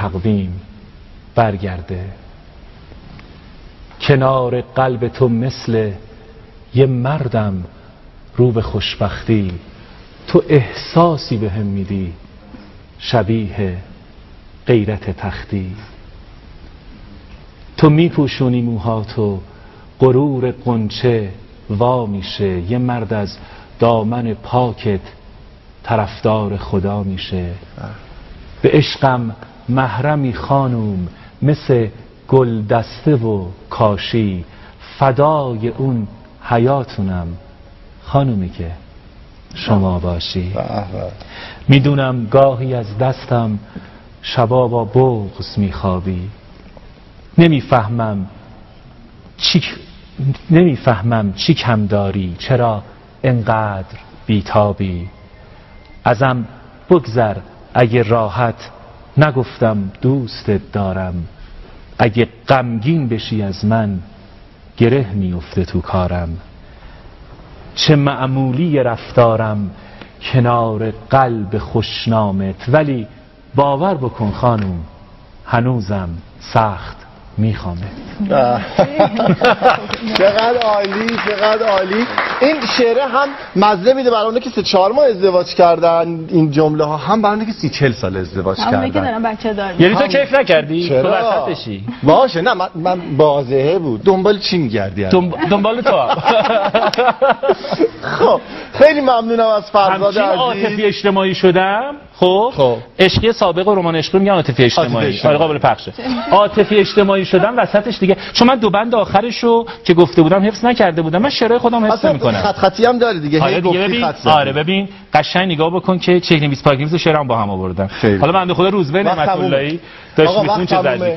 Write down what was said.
تقویم برگرده. کنار قلب تو مثل یه مردم رو به خوشبختی، تو احساسی به هم میدی شبیه غیرت تختی. تو میپوشونی موهاتو غرور غنچه وا میشه، یه مرد از دامن پاکت طرفدار خدا میشه. به عشقم محرمی خانوم مثل گل دسته و کاشی، فدای اون حیاتونم خانومی که شما باشی. میدونم گاهی از دستم شبا با بغض میخوابی، نمیفهمم چی کم داری، چرا انقدر بیتابی. ازم بگذر اگه راحت نگفتم دوستت دارم، اگه غمگین بشی از من گره میفته تو کارم. چه معمولی رفتارم کنار قلب خوشنامت، ولی باور بکن خانوم هنوزم سخت میخوامه. چقدر عالی، چقدر عالی. این شعره هم مزه میده برای اونه که 3-4 ماه ازدواج کردن، این جمله ها هم برای اونه که 30-40 سال ازدواج کردن. همونه که دارن بچه دار. یعنی تو کیف نکردی؟ تو وسطشی؟ باشه، نه من واضحه بود. دنبال چی میگردی؟ دنبال تو. خب خیلی ممنونم از فرزاد عزیز. عاطفی اجتماعی شدم. خب عشقی سابق و رمان عشقی میگن عاطفی اجتماعی. آره قابل پخشه. عاطفی اجتماعی شدم وسطش دیگه، چون من 2 بند آخرشو که گفته بودم حفظ نکرده بودم. من شعرهای خودم حفظ میکنم. خط خطی هم داره دیگه. آره دیگه ببین. آره ببین قشنگ نگاه بکن که چک نویس پاک نویس و شعرام با هم آوردم. حالا بنده خدا روزبه نعمت اللهی داشت میتون چه زدی.